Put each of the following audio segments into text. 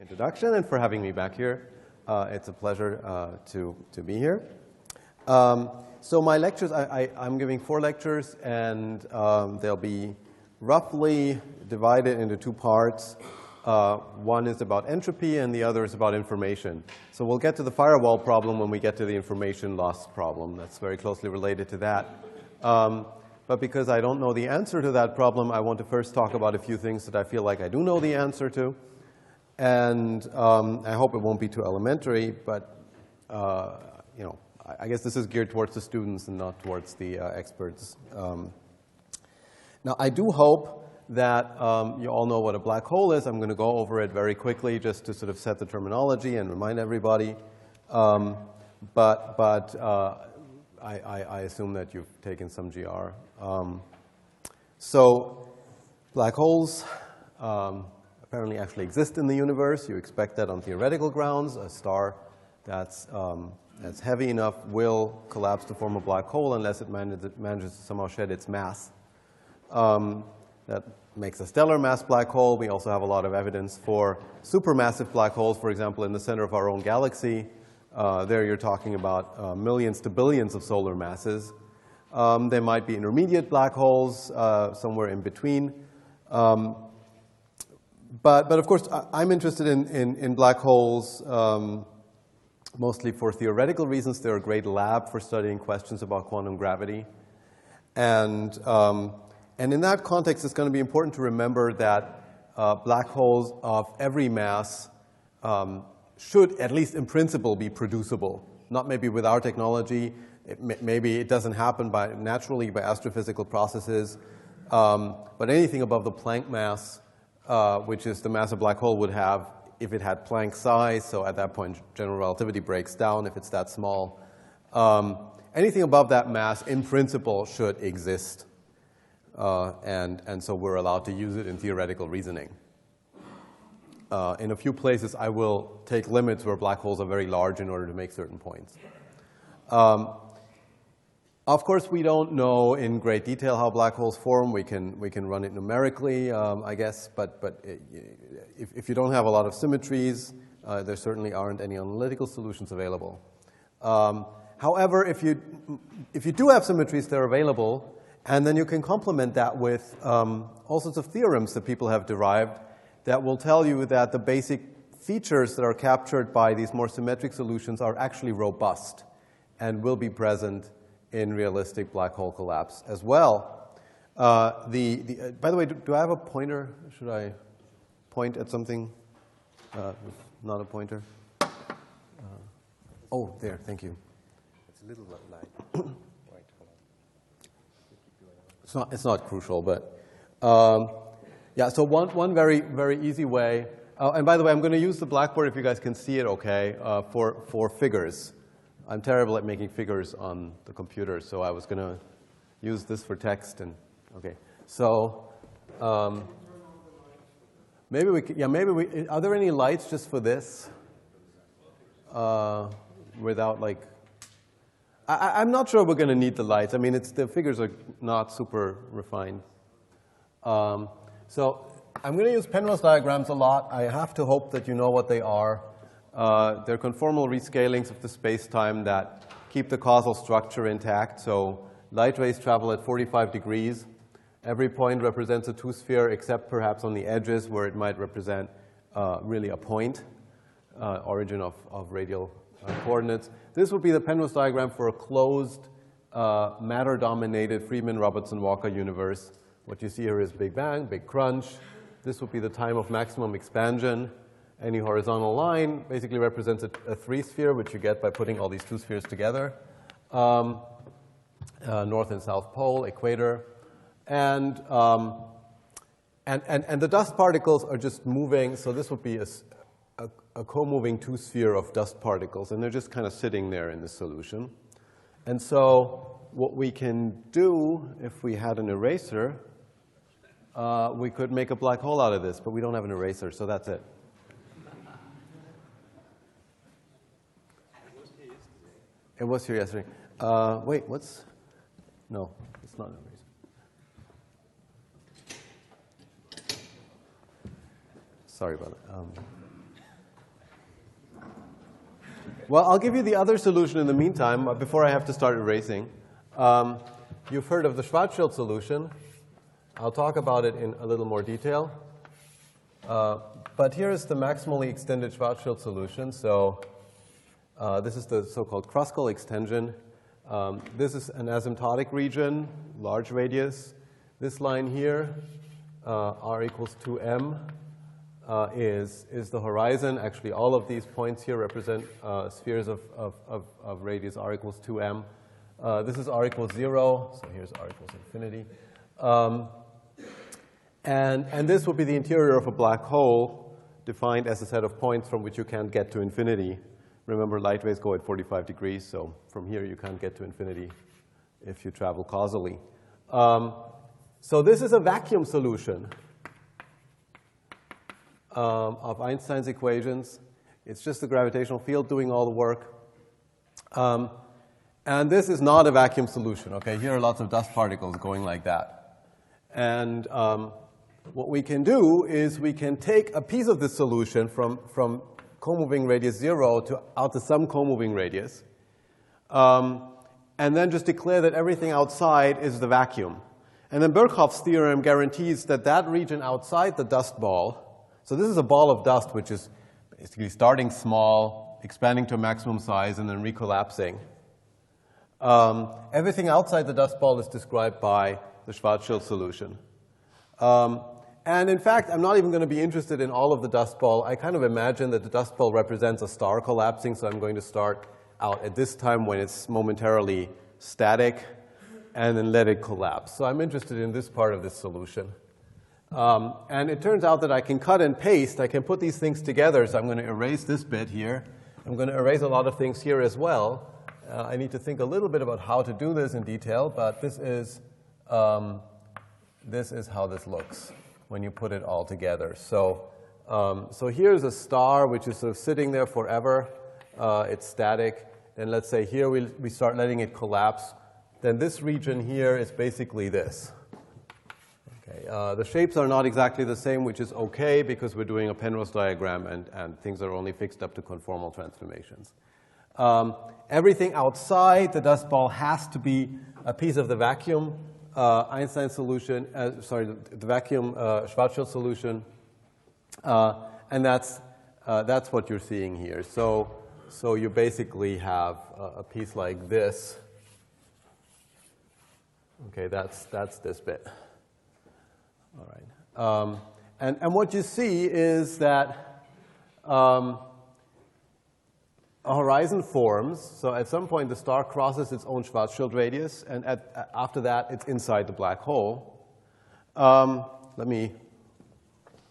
introduction and for having me back here. It's a pleasure to be here. So my lectures, I'm giving 4 lectures, and they'll be roughly divided into 2 parts. One is about entropy, and the other is about information. So we'll get to the firewall problem when we get to the information loss problem. That's very closely related to that. But because I don't know the answer to that problem, I want to first talk about a few things that I feel like I do know the answer to. And I hope it won't be too elementary, but you know, I guess this is geared towards the students and not towards the experts. Now, I do hope that you all know what a black hole is. I'm going to go over it very quickly just to sort of set the terminology and remind everybody. But I assume that you've taken some GR. So black holes apparently actually exist in the universe. You expect that on theoretical grounds. A star that's heavy enough will collapse to form a black hole unless it manages to somehow shed its mass. That makes a stellar mass black hole. We also have a lot of evidence for supermassive black holes, for example, in the center of our own galaxy. There you're talking about millions to billions of solar masses. There might be intermediate black holes somewhere in between. But of course, I'm interested in black holes mostly for theoretical reasons. They're a great lab for studying questions about quantum gravity. And in that context, it's going to be important to remember that black holes of every mass should, at least in principle, be producible. Not maybe with our technology. Maybe it doesn't happen naturally by astrophysical processes. But anything above the Planck mass, which is the mass a black hole would have if it had Planck size, so at that point general relativity breaks down if it's that small. Anything above that mass, in principle, should exist. And so we're allowed to use it in theoretical reasoning. In a few places, I will take limits where black holes are very large in order to make certain points. Of course, we don't know in great detail how black holes form. We can run it numerically, I guess. But if you don't have a lot of symmetries, there certainly aren't any analytical solutions available. However, if you do have symmetries, they're available. And then you can complement that with all sorts of theorems that people have derived that will tell you that the basic features that are captured by these more symmetric solutions are actually robust and will be present in realistic black hole collapse as well. By the way, do I have a pointer? Should I point at something? Not a pointer. Oh, there. Thank you. It's a little light. It's not crucial, but yeah. So one very easy way. And by the way, I'm going to use the blackboard if you guys can see it. Okay, for figures. I'm terrible at making figures on the computer, so I was going to use this for text. And okay, so maybe we could, yeah, maybe we. Are there any lights just for this? Without like. I'm not sure we're going to need the lights. I mean, the figures are not super refined. So I'm going to use Penrose diagrams a lot. I have to hope that you know what they are. They're conformal rescalings of the space-time that keep the causal structure intact. So light rays travel at 45 degrees. Every point represents a two-sphere, except perhaps on the edges where it might represent really a point, origin of radial coordinates. This would be the Penrose diagram for a closed, matter-dominated Friedman-Robertson-Walker universe. What you see here is Big Bang, Big Crunch. This would be the time of maximum expansion. Any horizontal line basically represents a three-sphere, which you get by putting all these two spheres together. North and South Pole, equator. And the dust particles are just moving. So this would be a co-moving two-sphere of dust particles, and they're just kind of sitting there in the solution. And so what we can do, if we had an eraser, we could make a black hole out of this, but we don't have an eraser, so that's it. It was here yesterday. Wait, what's? No, it's not an eraser. Sorry about that. Well, I'll give you the other solution in the meantime, before I have to start erasing. You've heard of the Schwarzschild solution. I'll talk about it in a little more detail. But here is the maximally extended Schwarzschild solution. So this is the so-called Kruskal extension. This is an asymptotic region, large radius. This line here, r equals 2m, is the horizon. Actually, all of these points here represent spheres of radius r equals 2m. This is r equals 0, so here's r equals infinity. And this would be the interior of a black hole, defined as a set of points from which you can't get to infinity. Remember, light rays go at 45 degrees, so from here you can't get to infinity if you travel causally. So this is a vacuum solution of Einstein's equations. It's just the gravitational field doing all the work. And this is not a vacuum solution. Okay, here are lots of dust particles going like that. And what we can do is we can take a piece of this solution from co-moving radius 0 out to some co-moving radius, and then just declare that everything outside is the vacuum. And then Birkhoff's theorem guarantees that that region outside the dust ball, so this is a ball of dust which is basically starting small, expanding to a maximum size, and then recollapsing. Everything outside the dust ball is described by the Schwarzschild solution. And in fact, I'm not even going to be interested in all of the dust ball. I kind of imagine that the dust ball represents a star collapsing, so I'm going to start out at this time when it's momentarily static, and then let it collapse. So I'm interested in this part of this solution. And it turns out that I can cut and paste. I can put these things together, so I'm going to erase this bit here. I'm going to erase a lot of things here as well. I need to think a little bit about how to do this in detail, but this is how this looks when you put it all together. So, so here's a star which is sort of sitting there forever. It's static. Then let's say here we start letting it collapse. Then this region here is basically this. Okay, the shapes are not exactly the same, which is okay because we're doing a Penrose diagram and things are only fixed up to conformal transformations. Everything outside the dust ball has to be a piece of the vacuum Einstein solution, the vacuum Schwarzschild solution, and that's what you're seeing here. So you basically have a piece like this. Okay, that's this bit. All right, and what you see is that a horizon forms. So at some point, the star crosses its own Schwarzschild radius, and after that, it's inside the black hole. Do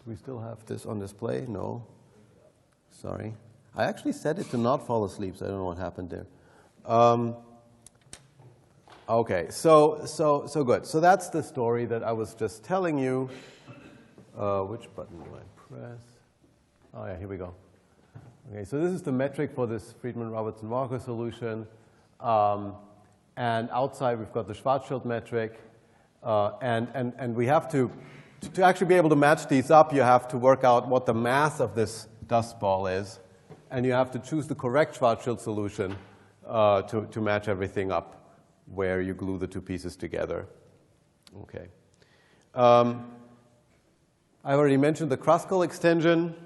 we still have this on display? No. Sorry. I actually set it to not fall asleep, so I don't know what happened there. Okay, so good. So that's the story that I was just telling you. Which button do I press? Oh, yeah, here we go. Okay, so this is the metric for this Friedman-Robertson-Walker solution. And outside, we've got the Schwarzschild metric. And we have to actually be able to match these up, you have to work out what the mass of this dust ball is. And you have to choose the correct Schwarzschild solution to match everything up where you glue the two pieces together. Okay. I already mentioned the Kruskal extension.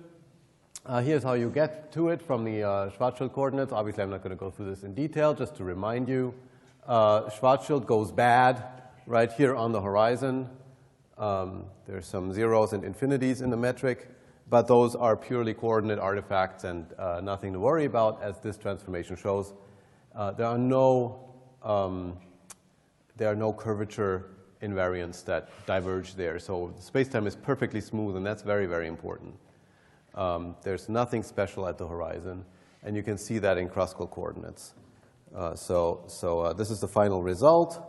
Here's how you get to it from the Schwarzschild coordinates. Obviously, I'm not going to go through this in detail, just to remind you. Schwarzschild goes bad right here on the horizon. There's some zeros and infinities in the metric, but those are purely coordinate artifacts and nothing to worry about, as this transformation shows. There are no curvature invariants that diverge there. So space-time is perfectly smooth, and that's very, very important. There's nothing special at the horizon, and you can see that in Kruskal coordinates. So this is the final result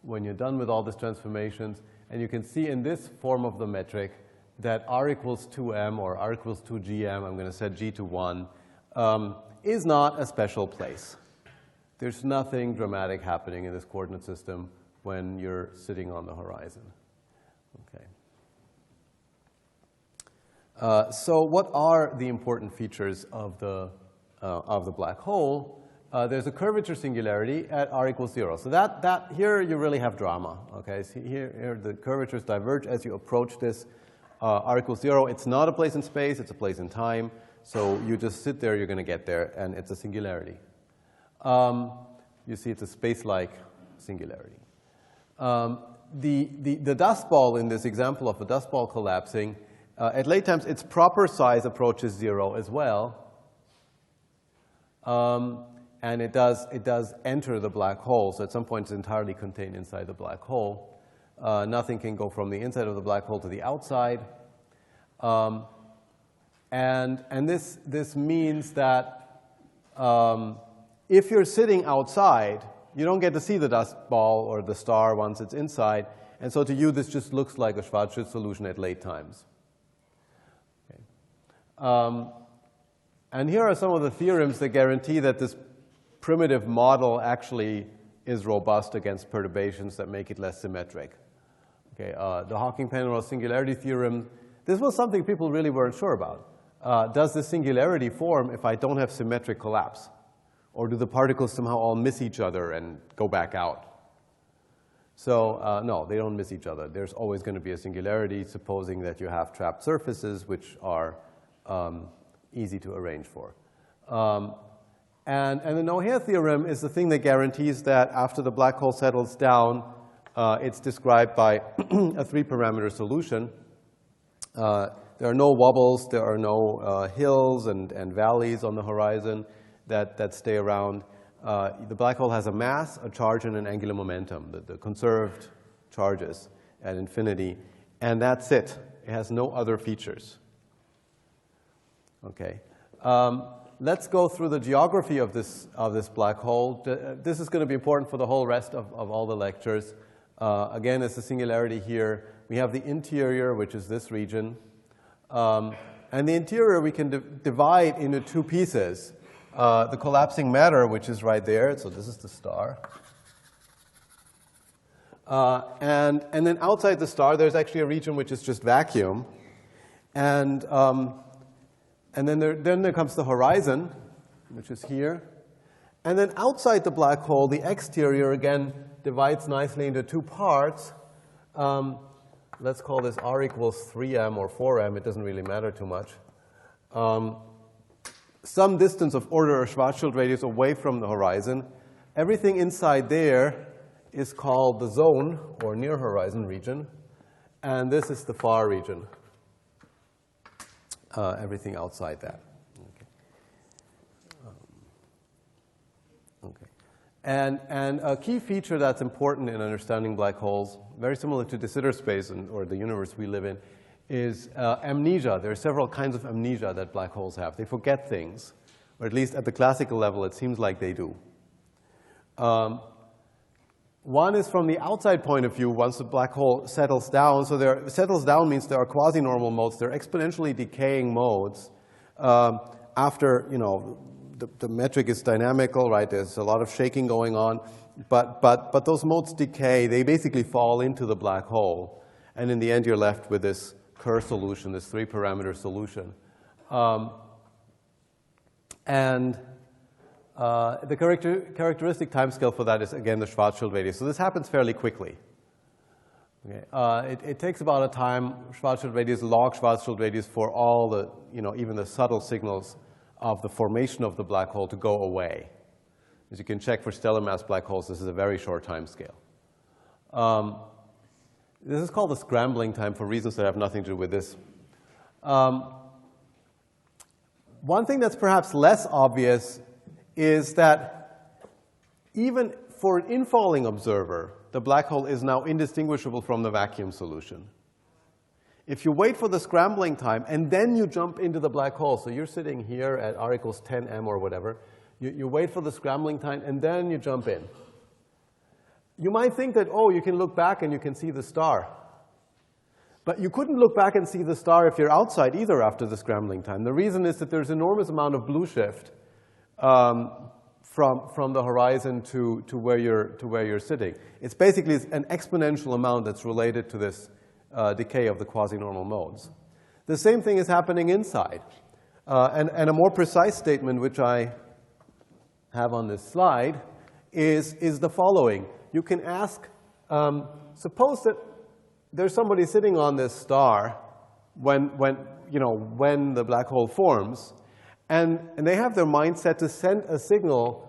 when you're done with all these transformations. And you can see in this form of the metric that r equals 2m or r equals 2gm, I'm going to set g to 1, is not a special place. There's nothing dramatic happening in this coordinate system when you're sitting on the horizon. Okay. So what are the important features of the of the black hole, there's a curvature singularity at r equals 0. So that here you really have drama. Okay, so here the curvatures diverge as you approach this r equals 0. It's not a place in space; it's a place in time. So you just sit there, you're going to get there, and it's a singularity. You see, it's a space-like singularity. The dust ball in this example of a dust ball collapsing, at late times, its proper size approaches 0 as well. And it does enter the black hole, so at some point it's entirely contained inside the black hole. Nothing can go from the inside of the black hole to the outside. And this means that if you're sitting outside, you don't get to see the dust ball or the star once it's inside, and so to you this just looks like a Schwarzschild solution at late times. Okay. And here are some of the theorems that guarantee that this primitive model actually is robust against perturbations that make it less symmetric. Okay, the Hawking-Penrose singularity theorem, this was something people really weren't sure about. Does the singularity form if I don't have symmetric collapse? Or do the particles somehow all miss each other and go back out? So no, they don't miss each other. There's always going to be a singularity, supposing that you have trapped surfaces, which are easy to arrange for. And the O'Hare theorem is the thing that guarantees that after the black hole settles down, it's described by a three-parameter solution. There are no wobbles, there are no hills and valleys on the horizon that stay around. The black hole has a mass, a charge, and an angular momentum, the conserved charges at infinity, and that's it. It has no other features. Okay. Let's go through the geography of this black hole. This is going to be important for the whole rest of all the lectures. Again, it's a singularity here. We have the interior, which is this region. And the interior we can divide into two pieces. The collapsing matter, which is right there. So this is the star. And then outside the star, there's actually a region which is just vacuum. And then there comes the horizon, which is here. And then outside the black hole, the exterior, again, divides nicely into two parts. Let's call this r equals 3m or 4m. It doesn't really matter too much. Some distance of order of Schwarzschild radius away from the horizon. Everything inside there is called the zone, or near horizon region. And this is the far region. Everything outside that. Okay. And a key feature that's important in understanding black holes, very similar to de Sitter space or the universe we live in, is amnesia. There are several kinds of amnesia that black holes have. They forget things, or at least at the classical level, it seems like they do. One is from the outside point of view, once the black hole settles down. So settles down means there are quasi-normal modes. They're exponentially decaying modes. After, the metric is dynamical, right? There's a lot of shaking going on. But those modes decay. They basically fall into the black hole. And in the end, you're left with this Kerr solution, this three-parameter solution. The characteristic timescale for that is, again, the Schwarzschild radius. So this happens fairly quickly. Okay. It takes about a time, Schwarzschild radius, log Schwarzschild radius, for all the, even the subtle signals of the formation of the black hole to go away. As you can check for stellar mass black holes, this is a very short time scale. This is called the scrambling time for reasons that have nothing to do with this. One thing that's perhaps less obvious is that even for an infalling observer, the black hole is now indistinguishable from the vacuum solution. If you wait for the scrambling time and then you jump into the black hole, so you're sitting here at r equals 10m or whatever, you wait for the scrambling time and then you jump in. You might think that, oh, you can look back and you can see the star. But you couldn't look back and see the star if you're outside either after the scrambling time. The reason is that there's an enormous amount of blue shift from the horizon to where you're sitting. It's basically an exponential amount that's related to this decay of the quasi-normal modes. The same thing is happening inside. And a more precise statement, which I have on this slide, is the following. You can ask, suppose that there's somebody sitting on this star when the black hole forms, and they have their mind set to send a signal,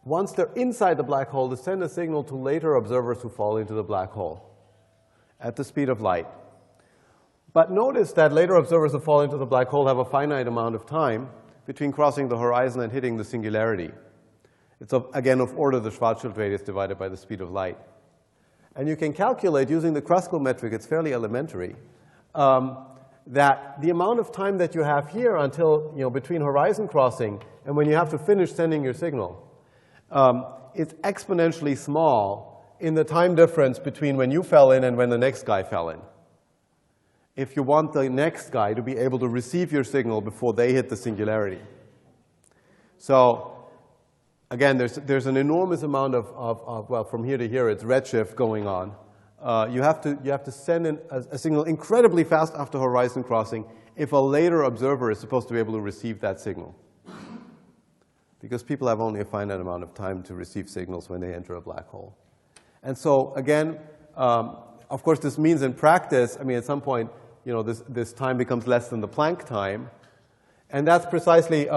once they're inside the black hole, to send a signal to later observers who fall into the black hole at the speed of light. But notice that later observers who fall into the black hole have a finite amount of time between crossing the horizon and hitting the singularity. It's, again, of order the Schwarzschild radius divided by the speed of light. And you can calculate, using the Schwarzschild metric, it's fairly elementary, that the amount of time that you have here until, between horizon crossing and when you have to finish sending your signal, is exponentially small in the time difference between when you fell in and when the next guy fell in. If you want the next guy to be able to receive your signal before they hit the singularity. So, again, there's an enormous amount of well, from here to here, it's redshift going on. You have to send in a signal incredibly fast after horizon crossing if a later observer is supposed to be able to receive that signal. Because people have only a finite amount of time to receive signals when they enter a black hole. And so, again, of course, this means in practice, at some point, this time becomes less than the Planck time. And that's precisely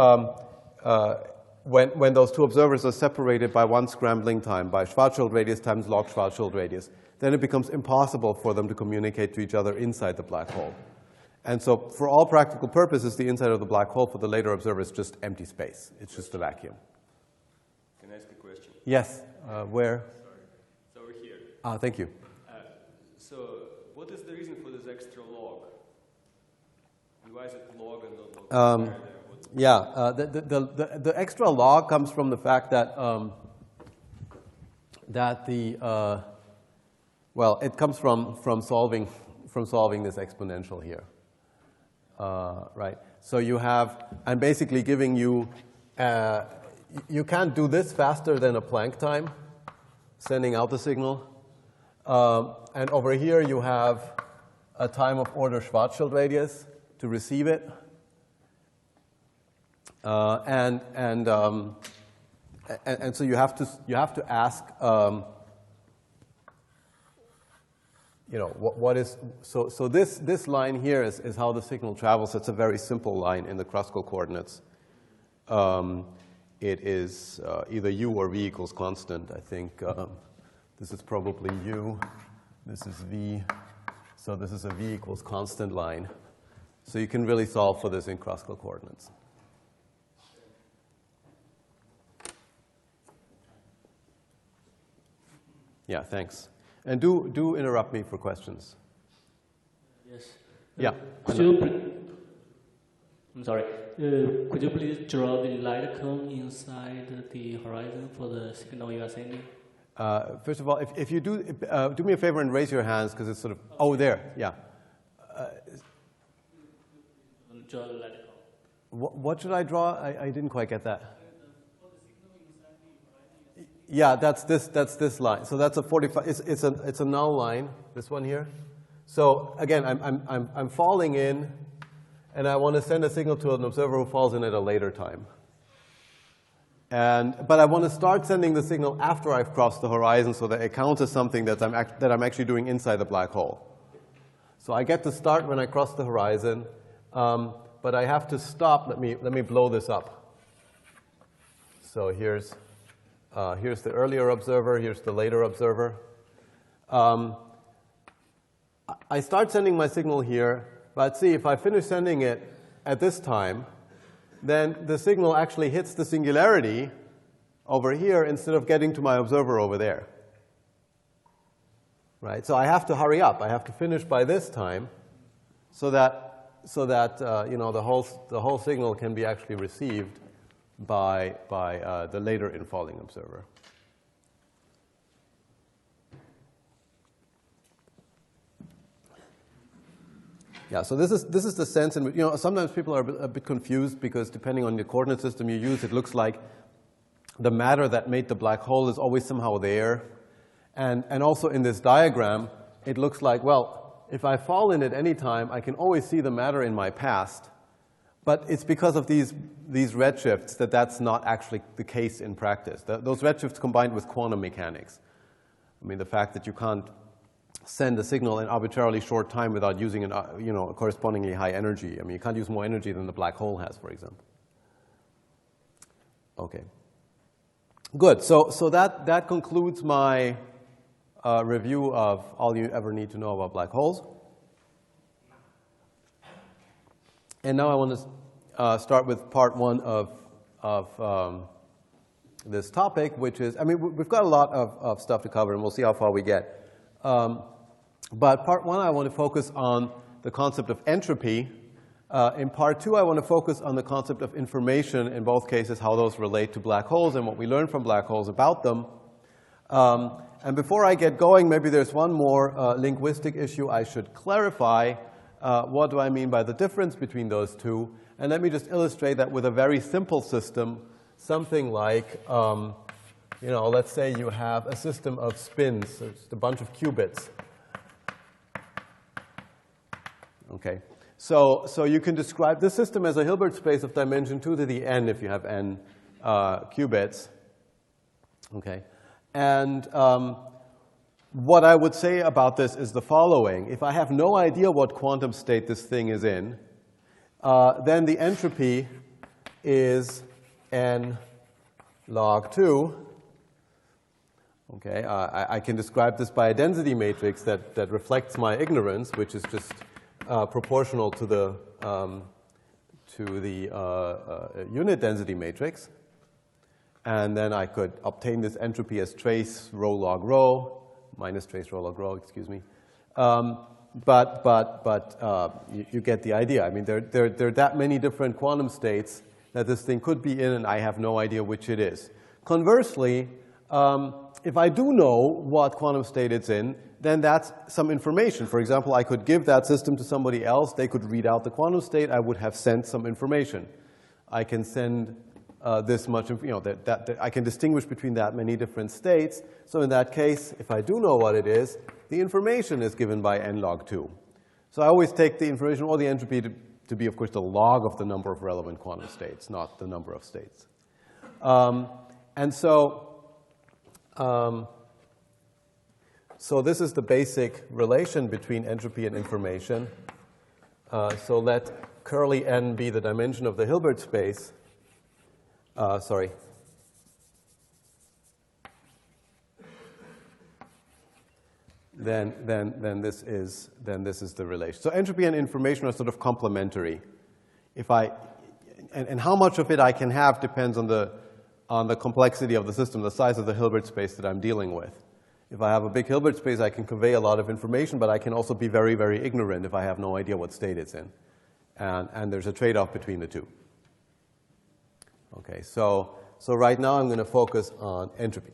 when those two observers are separated by one scrambling time, by Schwarzschild radius times log Schwarzschild radius. Then it becomes impossible for them to communicate to each other inside the black hole. And so for all practical purposes, the inside of the black hole for the later observer is just empty space. It's just a vacuum. Can I ask a question? Yes. Where? Sorry. It's over here. Thank you. So what is the reason for this extra log? And why is it log and not log? Yeah. The extra log comes from the fact that it comes from solving this exponential here. Right. So you have, I'm basically giving you, you can't do this faster than a Planck time, sending out the signal. And over here you have a time of order Schwarzschild radius to receive it. And so you have to ask, what is, so this line here is how the signal travels. It's a very simple line in the Schwarzschild coordinates. It is either u or v equals constant. I think this is probably u, this is v, so this is a v equals constant line. So you can really solve for this in Schwarzschild coordinates. Yeah, thanks. And do interrupt me for questions. Yes. Yeah. I'm sorry. Could you please draw the light cone inside the horizon for the signal you are sending? First of all, if you do me a favor and raise your hands, because it's sort of, oh, there, yeah. Draw the light cone. What should I draw? I didn't quite get that. Yeah, that's this line. So that's a 45. It's a null line. This one here. So again, I'm falling in, and I want to send a signal to an observer who falls in at a later time. But I want to start sending the signal after I've crossed the horizon, so that it counts as something that I'm actually doing inside the black hole. So I get to start when I cross the horizon, but I have to stop. Let me blow this up. So here's the earlier observer, here's the later observer. I start sending my signal here, but see, if I finish sending it at this time, then the signal actually hits the singularity over here instead of getting to my observer over there. Right? So I have to hurry up. I have to finish by this time so that the whole signal can be actually received by the later infalling observer. Yeah, so this is the sense in which, sometimes people are a bit confused because depending on the coordinate system you use, it looks like the matter that made the black hole is always somehow there. And also in this diagram, it looks like, well, if I fall in at any time, I can always see the matter in my past. But it's because of these redshifts that that's not actually the case in practice. Those redshifts combined with quantum mechanics. I mean, the fact that you can't send a signal in arbitrarily short time without using a correspondingly high energy. I mean, you can't use more energy than the black hole has, for example. Okay. Good. So that concludes my review of all you ever need to know about black holes. And now I want to start with part one of this topic, which is, I mean, we've got a lot of stuff to cover, and we'll see how far we get. But part one, I want to focus on the concept of entropy. In part two, I want to focus on the concept of information, in both cases, how those relate to black holes and what we learn from black holes about them. And before I get going, maybe there's one more linguistic issue I should clarify. What do I mean by the difference between those two? And let me just illustrate that with a very simple system, something like, let's say you have a system of spins, so just a bunch of qubits. Okay, so you can describe this system as a Hilbert space of dimension 2 to the n if you have n qubits. Okay, and what I would say about this is the following. If I have no idea what quantum state this thing is in, then the entropy is n log 2. Okay, I can describe this by a density matrix that reflects my ignorance, which is just proportional to the unit density matrix. And then I could obtain this entropy as trace rho log rho, minus trace rho log rho, excuse me. But you get the idea. I mean, there are that many different quantum states that this thing could be in, and I have no idea which it is. Conversely, if I do know what quantum state it's in, then that's some information. For example, I could give that system to somebody else. They could read out the quantum state. I would have sent some information. I can send this much, I can distinguish between that many different states. So in that case, if I do know what it is, the information is given by n log 2. So I always take the information or the entropy to be, of course, the log of the number of relevant quantum states, not the number of states. And so this is the basic relation between entropy and information. So let curly n be the dimension of the Hilbert space. Then this is the relation. So entropy and information are sort of complementary. And how much of it I can have depends on the complexity of the system, the size of the Hilbert space that I'm dealing with. If I have a big Hilbert space, I can convey a lot of information, but I can also be very, very ignorant if I have no idea what state it's in. And there's a trade-off between the two. Okay, so right now I'm going to focus on entropy.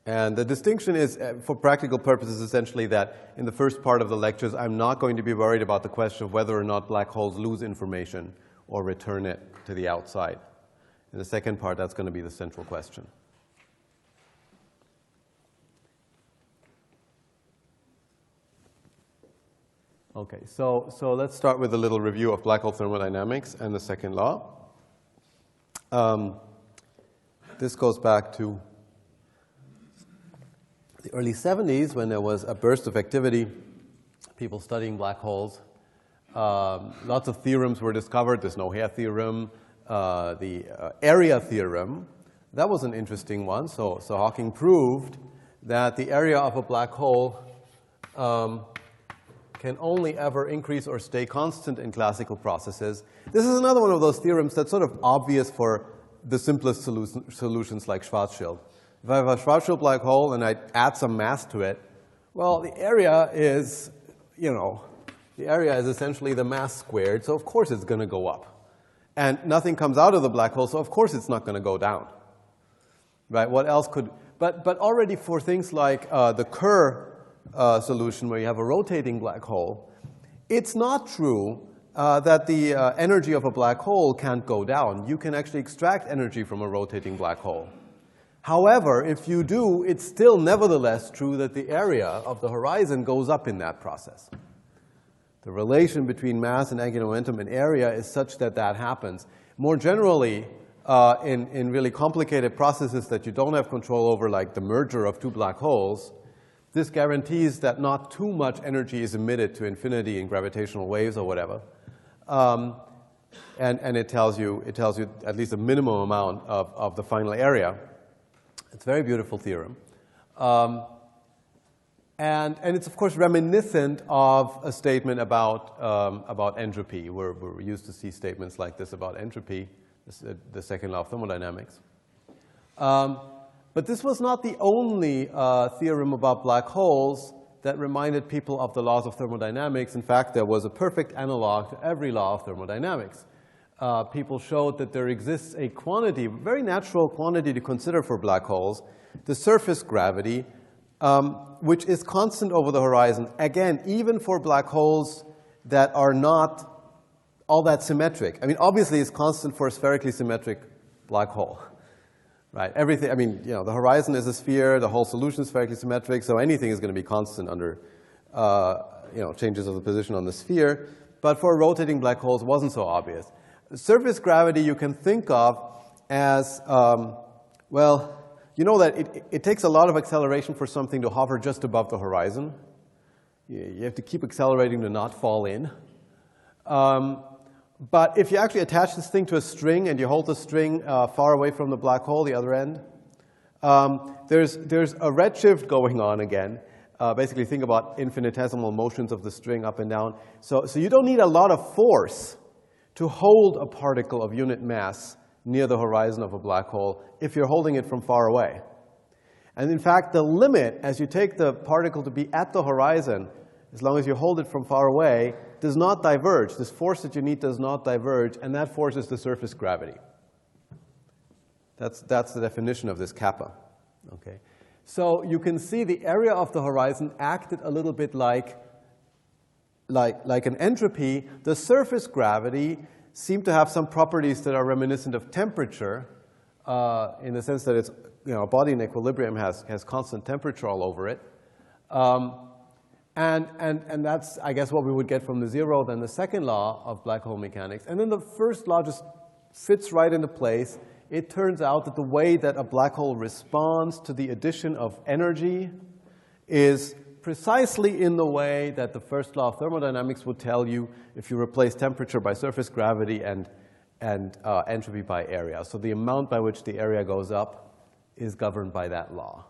And the distinction is, for practical purposes, essentially that in the first part of the lectures, I'm not going to be worried about the question of whether or not black holes lose information or return it to the outside. In the second part, that's going to be the central question. Okay, so let's start with a little review of black hole thermodynamics and the second law. This goes back to the early 70s when there was a burst of activity, people studying black holes. Lots of theorems were discovered. There's no hair theorem. The area theorem, that was an interesting one. So Hawking proved that the area of a black hole can only ever increase or stay constant in classical processes. This is another one of those theorems that's sort of obvious for the simplest solutions like Schwarzschild. If I have a Schwarzschild black hole and I add some mass to it, well, the area is, the area is essentially the mass squared, so of course it's going to go up. And nothing comes out of the black hole, so of course it's not going to go down. Right? What else could, but already for things like the Kerr solution where you have a rotating black hole, it's not true that the energy of a black hole can't go down. You can actually extract energy from a rotating black hole. However, if you do, it's still nevertheless true that the area of the horizon goes up in that process. The relation between mass and angular momentum and area is such that that happens. More generally, in really complicated processes that you don't have control over, like the merger of two black holes, this guarantees that not too much energy is emitted to infinity in gravitational waves or whatever. And it tells you at least a minimum amount of the final area. It's a very beautiful theorem. And it's, of course, reminiscent of a statement about entropy. We're used to see statements like this about entropy, the second law of thermodynamics. But this was not the only theorem about black holes that reminded people of the laws of thermodynamics. In fact, there was a perfect analog to every law of thermodynamics. People showed that there exists a quantity, very natural quantity to consider for black holes, the surface gravity, which is constant over the horizon. Again, even for black holes that are not all that symmetric. I mean, obviously it's constant for a spherically symmetric black hole, right? Everything, I mean, you know, the horizon is a sphere, the whole solution is spherically symmetric, so anything is going to be constant under, you know, changes of the position on the sphere. But for rotating black holes, it wasn't so obvious. Surface gravity you can think of as, well, you know that it takes a lot of acceleration for something to hover just above the horizon. You have to keep accelerating to not fall in. But if you actually attach this thing to a string and you hold the string far away from the black hole, the other end, there's a redshift going on again. Basically, think about infinitesimal motions of the string up and down. So you don't need a lot of force to hold a particle of unit mass near the horizon of a black hole if you're holding it from far away. And in fact, the limit, as you take the particle to be at the horizon, as long as you hold it from far away, does not diverge. This force that you need does not diverge, and that force is the surface gravity. That's the definition of this kappa. Okay. So you can see the area of the horizon acted a little bit like an entropy. The surface gravity seemed to have some properties that are reminiscent of temperature, in the sense that it's, you know, a body in equilibrium has constant temperature all over it. And that's, I guess, what we would get from the zero, then the second law of black hole mechanics. And then the first law just fits right into place. It turns out that the way that a black hole responds to the addition of energy is precisely in the way that the first law of thermodynamics would tell you if you replace temperature by surface gravity and entropy by area. So the amount by which the area goes up is governed by that law.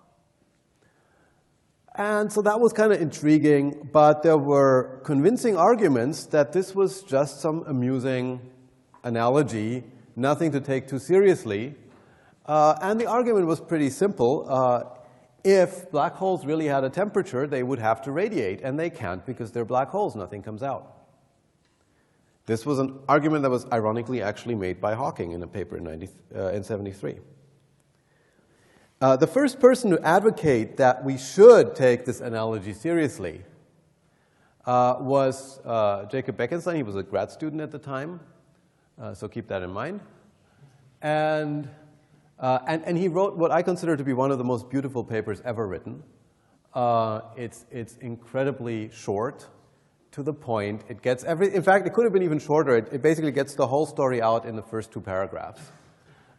And so that was kind of intriguing, but there were convincing arguments that this was just some amusing analogy, nothing to take too seriously. And the argument was pretty simple. If black holes really had a temperature, they would have to radiate, and they can't because they're black holes, nothing comes out. This was an argument that was ironically actually made by Hawking in a paper in 73. The first person to advocate that we should take this analogy seriously was Jacob Bekenstein. He was a grad student at the time, so keep that in mind. And he wrote what I consider to be one of the most beautiful papers ever written. It's incredibly short, to the point. It gets in fact, it could have been even shorter. It basically gets the whole story out in the first 2 paragraphs.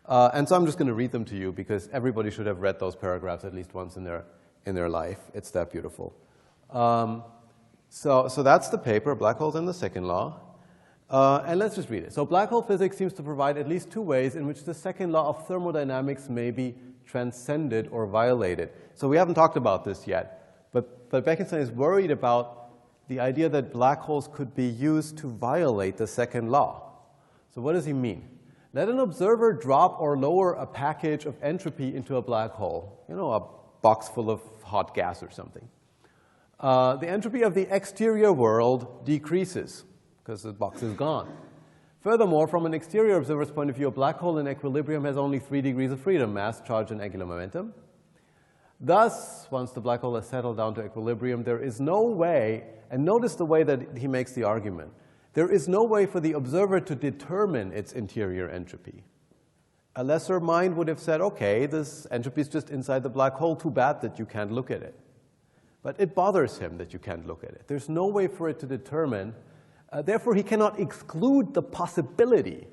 And so I'm just going to read them to you because everybody should have read those paragraphs at least once in their life. It's that beautiful. So that's the paper, Black Holes and the Second Law. And let's just read it. So black hole physics seems to provide at least 2 ways in which the second law of thermodynamics may be transcended or violated. So we haven't talked about this yet, but Bekenstein is worried about the idea that black holes could be used to violate the second law. So what does he mean? Let an observer drop or lower a package of entropy into a black hole, you know, a box full of hot gas or something. The entropy of the exterior world decreases because the box is gone. Furthermore, from an exterior observer's point of view, a black hole in equilibrium has only 3 degrees of freedom, mass, charge, and angular momentum. Thus, once the black hole has settled down to equilibrium, there is no way, and notice the way that he makes the argument, there is no way for the observer to determine its interior entropy. A lesser mind would have said, okay, this entropy is just inside the black hole, too bad that you can't look at it. But it bothers him that you can't look at it. There's no way for it to determine. Therefore, he cannot exclude the possibility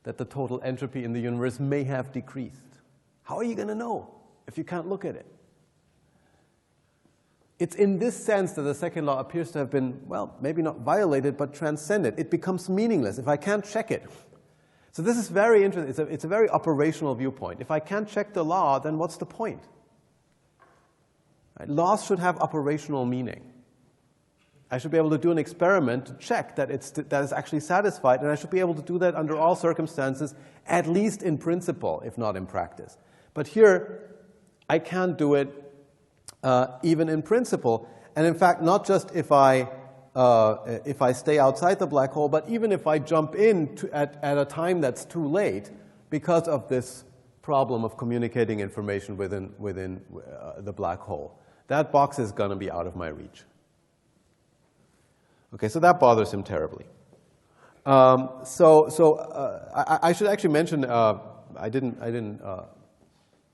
that the total entropy in the universe may have decreased. How are you going to know if you can't look at it? It's in this sense that the second law appears to have been, well, maybe not violated, but transcended. It becomes meaningless if I can't check it. So this is very interesting. It's a very operational viewpoint. If I can't check the law, then what's the point? Right? Laws should have operational meaning. I should be able to do an experiment to check that it's actually satisfied, and I should be able to do that under all circumstances, at least in principle, if not in practice. But here, I can't do it even in principle. And in fact, not just if I stay outside the black hole, but even if I jump in at a time that's too late because of this problem of communicating information within the black hole. That box is going to be out of my reach. Okay, so that bothers him terribly. I should actually mention, I didn't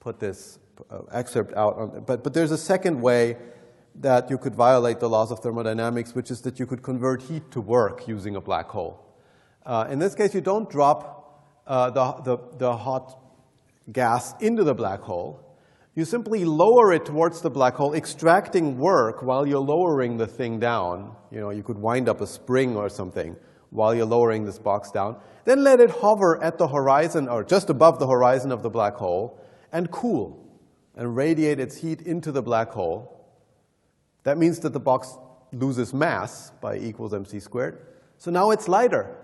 put this excerpt out, but there's a second way that you could violate the laws of thermodynamics, which is that you could convert heat to work using a black hole. In this case, you don't drop the hot gas into the black hole. You simply lower it towards the black hole, extracting work while you're lowering the thing down. You know, you could wind up a spring or something while you're lowering this box down. Then let it hover at the horizon or just above the horizon of the black hole and cool and radiate its heat into the black hole. That means that the box loses mass by E equals mc squared. So now it's lighter.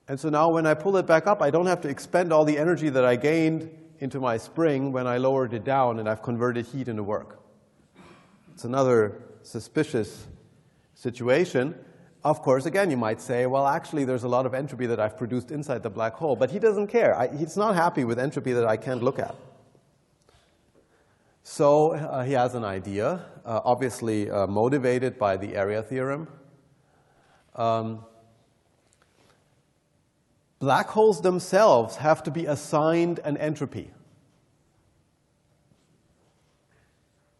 And so now when I pull it back up, I don't have to expend all the energy that I gained into my spring when I lowered it down and I've converted heat into work. It's another suspicious situation. Of course, again, you might say, well, actually, there's a lot of entropy that I've produced inside the black hole. But he doesn't care. He's not happy with entropy that I can't look at. So he has an idea, obviously motivated by the area theorem. Black holes themselves have to be assigned an entropy.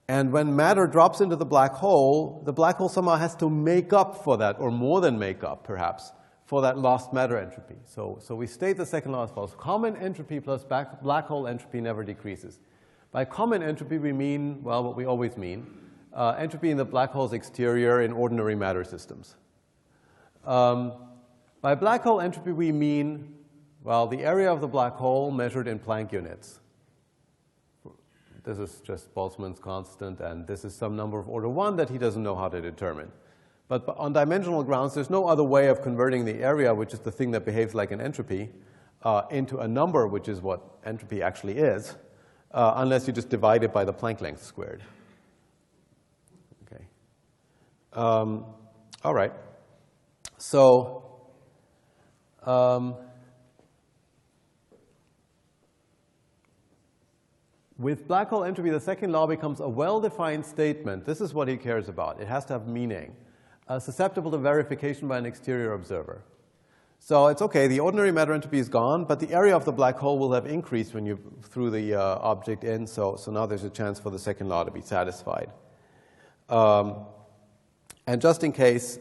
And when matter drops into the black hole somehow has to make up for that, or more than make up, perhaps, for that lost matter entropy. So we state the second law as follows. Common entropy plus black hole entropy never decreases. By common entropy, we mean, well, what we always mean, entropy in the black hole's exterior in ordinary matter systems. By black hole entropy, we mean, well, the area of the black hole measured in Planck units. This is just Boltzmann's constant, and this is some number of order 1 that he doesn't know how to determine. But on dimensional grounds, there's no other way of converting the area, which is the thing that behaves like an entropy, into a number, which is what entropy actually is, unless you just divide it by the Planck length squared. Okay. All right. So with black hole entropy, the second law becomes a well-defined statement. This is what he cares about. It has to have meaning, susceptible to verification by an exterior observer. So it's okay, the ordinary matter entropy is gone, but the area of the black hole will have increased when you threw the object in, so now there's a chance for the second law to be satisfied. And just in case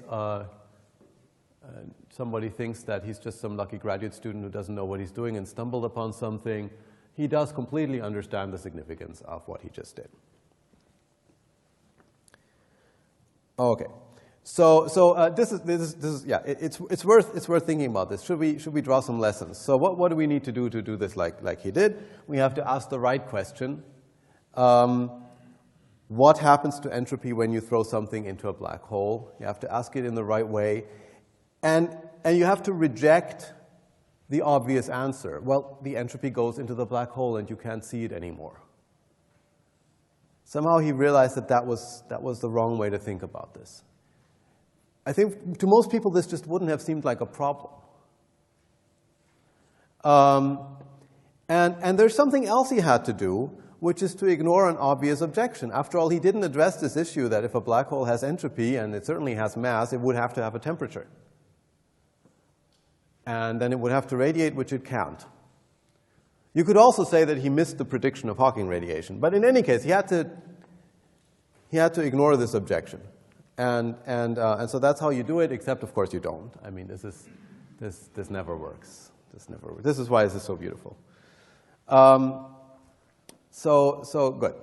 somebody thinks that he's just some lucky graduate student who doesn't know what he's doing and stumbled upon something, he does completely understand the significance of what he just did. Okay. So this is yeah. It's worth thinking about this. Should we draw some lessons? So what do we need to do this like he did? We have to ask the right question. What happens to entropy when you throw something into a black hole? You have to ask it in the right way, and you have to reject the obvious answer. Well, the entropy goes into the black hole and you can't see it anymore. Somehow he realized that was the wrong way to think about this. I think to most people this just wouldn't have seemed like a problem. And there's something else he had to do, which is to ignore an obvious objection. After all, he didn't address this issue that if a black hole has entropy, and it certainly has mass, it would have to have a temperature. And then it would have to radiate, which it can't. You could also say that he missed the prediction of Hawking radiation. But in any case, he had to he had to ignore this objection. And so that's how you do it, except of course you don't. I mean, this never works. This never works. This is why this is so beautiful. So good.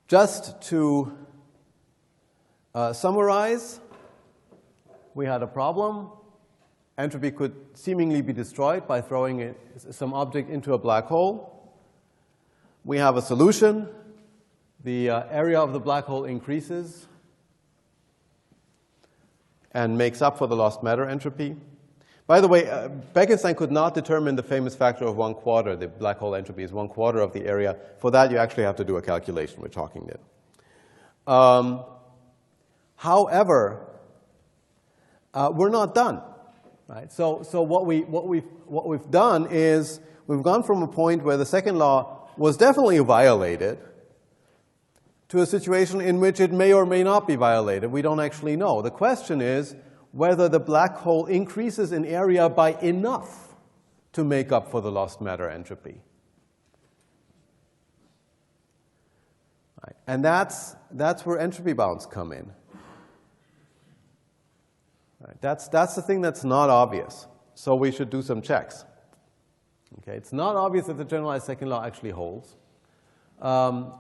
Just to summarize, we had a problem. Entropy could seemingly be destroyed by throwing some object into a black hole. We have a solution. The area of the black hole increases and makes up for the lost matter entropy. By the way, Bekenstein could not determine the famous factor of 1/4. The black hole entropy is 1/4 of the area. For that, you actually have to do a calculation, which Hawking did. However, we're not done, right? So what we've done is we've gone from a point where the second law was definitely violated to a situation in which it may or may not be violated. We don't actually know. The question is whether the black hole increases in area by enough to make up for the lost matter entropy. Right. And that's where entropy bounds come in. Right. That's the thing that's not obvious. So we should do some checks. Okay. It's not obvious that the generalized second law actually holds.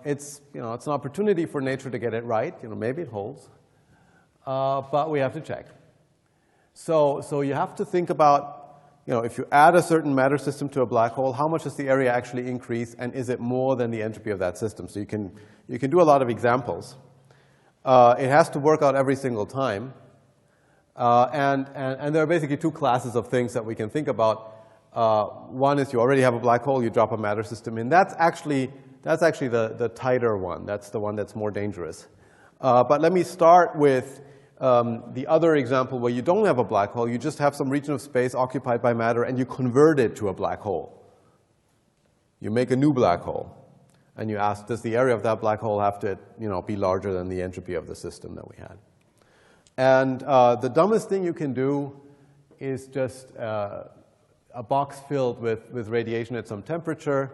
It's an opportunity for nature to get it right. Maybe it holds, but we have to check. So you have to think about, if you add a certain matter system to a black hole, how much does the area actually increase, and is it more than the entropy of that system? So you can do a lot of examples. It has to work out every single time, and there are basically two classes of things that we can think about. One is you already have a black hole, you drop a matter system in. That's actually the tighter one. That's the one that's more dangerous. But let me start with the other example where you don't have a black hole. You just have some region of space occupied by matter, and you convert it to a black hole. You make a new black hole, and you ask, does the area of that black hole have to be larger than the entropy of the system that we had? And the dumbest thing you can do is just a box filled with radiation at some temperature.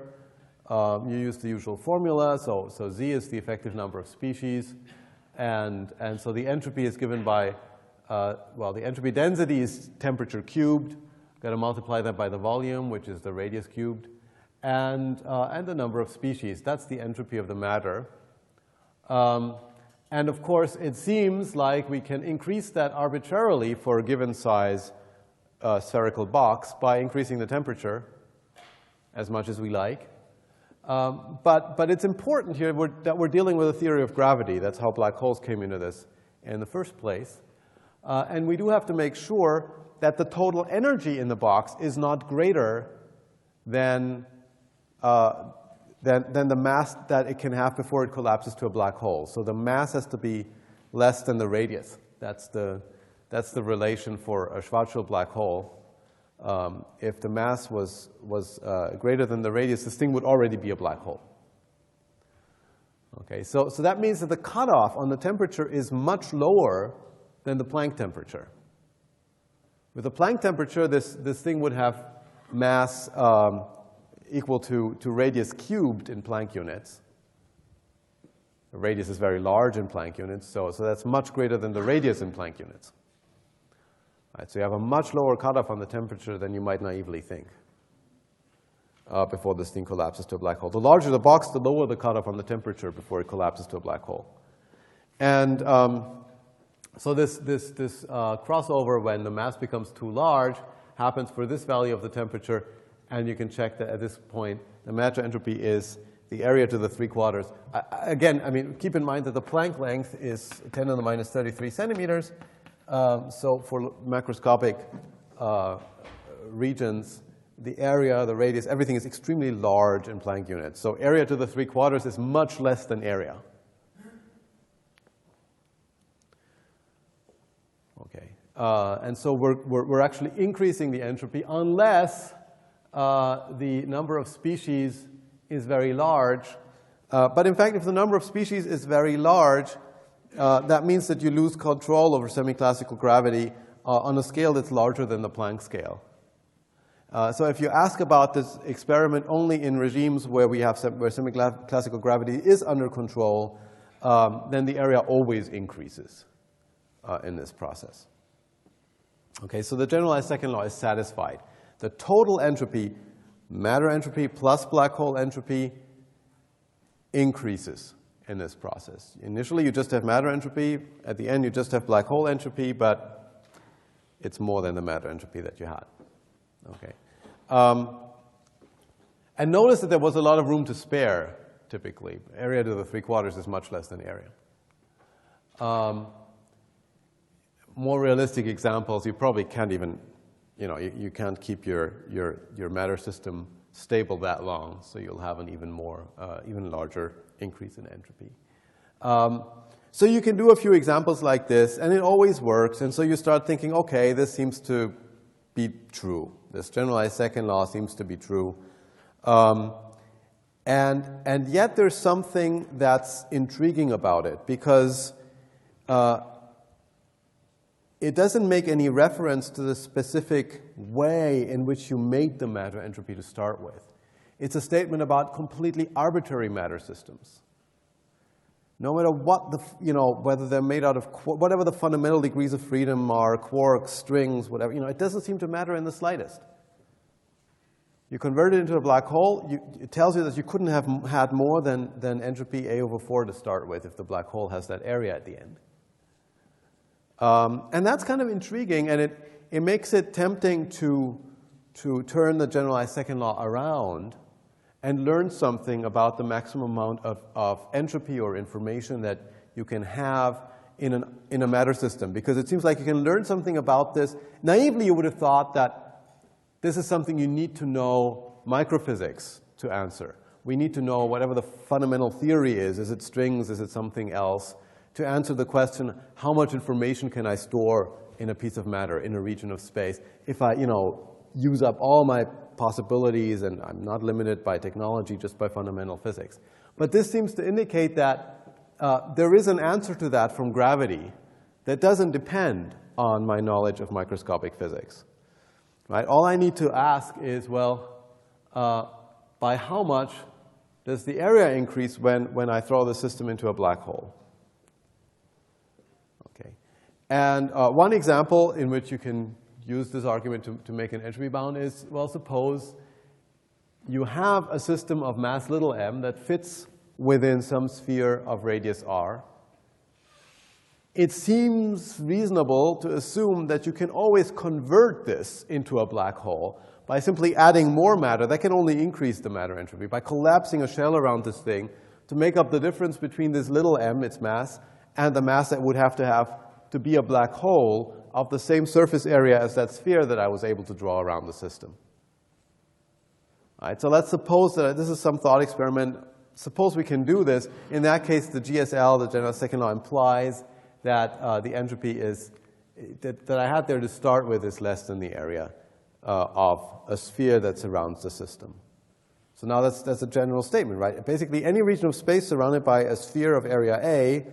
You use the usual formula, so Z is the effective number of species, and so the entropy is given by, the entropy density is temperature cubed. Got to multiply that by the volume, which is the radius cubed, and the number of species. That's the entropy of the matter. And of course, it seems like we can increase that arbitrarily for a given size spherical box by increasing the temperature as much as we like. But it's important here that we're dealing with a theory of gravity. That's how black holes came into this in the first place. And we do have to make sure that the total energy in the box is not greater than the mass that it can have before it collapses to a black hole. So the mass has to be less than the radius. That's the relation for a Schwarzschild black hole. If the mass was greater than the radius, this thing would already be a black hole. Okay, so that means that the cutoff on the temperature is much lower than the Planck temperature. With the Planck temperature, this thing would have mass equal to radius cubed in Planck units. The radius is very large in Planck units, so that's much greater than the radius in Planck units. Right, so you have a much lower cutoff on the temperature than you might naively think before this thing collapses to a black hole. The larger the box, the lower the cutoff on the temperature before it collapses to a black hole. And so this crossover when the mass becomes too large happens for this value of the temperature, and you can check that at this point the matter entropy is the area to the 3/4. Again, I mean, keep in mind that the Planck length is 10 to the minus 33 centimeters. So for macroscopic regions, the area, the radius, everything is extremely large in Planck units. So area to the 3/4 is much less than area. Okay, and so we're actually increasing the entropy unless the number of species is very large. But in fact, if the number of species is very large, that means that you lose control over semi-classical gravity on a scale that's larger than the Planck scale. So if you ask about this experiment only in regimes where we have where semi-classical gravity is under control, then the area always increases in this process. Okay, so the generalized second law is satisfied. The total entropy, matter entropy plus black hole entropy, increases in this process. Initially, you just have matter entropy. At the end, you just have black hole entropy, but it's more than the matter entropy that you had. Okay. And notice that there was a lot of room to spare, typically. Area to the 3/4 is much less than area. More realistic examples, you probably can't even, you can't keep your matter system stable that long, so you'll have an even larger increase in entropy. So you can do a few examples like this, and it always works, and so you start thinking, okay, this seems to be true. This generalized second law seems to be true. And yet there's something that's intriguing about it, because it doesn't make any reference to the specific way in which you made the matter entropy to start with. It's a statement about completely arbitrary matter systems. No matter what whether they're made out of, whatever the fundamental degrees of freedom are, quarks, strings, whatever, it doesn't seem to matter in the slightest. You convert it into a black hole, it tells you that you couldn't have had more than entropy A/4 to start with if the black hole has that area at the end. And that's kind of intriguing, and it makes it tempting to turn the generalized second law around and learn something about the maximum amount of entropy or information that you can have in a matter system. Because it seems like you can learn something about this. Naively, you would have thought that this is something you need to know microphysics to answer. We need to know whatever the fundamental theory is. Is it strings? Is it something else? To answer the question, how much information can I store in a piece of matter, in a region of space, if I, use up all my possibilities and I'm not limited by technology, just by fundamental physics. But this seems to indicate that there is an answer to that from gravity that doesn't depend on my knowledge of microscopic physics. Right? All I need to ask is, well, by how much does the area increase when I throw the system into a black hole? Okay. And one example in which you can use this argument to make an entropy bound is, well, suppose you have a system of mass little m that fits within some sphere of radius r. It seems reasonable to assume that you can always convert this into a black hole by simply adding more matter. That can only increase the matter entropy by collapsing a shell around this thing to make up the difference between this little m, its mass, and the mass that would have to be a black hole of the same surface area as that sphere that I was able to draw around the system. All right, so let's suppose that this is some thought experiment. Suppose we can do this. In that case, the GSL, the generalized second law, implies that the entropy is, that I had there to start with, is less than the area of a sphere that surrounds the system. So now that's a general statement, right? Basically, any region of space surrounded by a sphere of area A,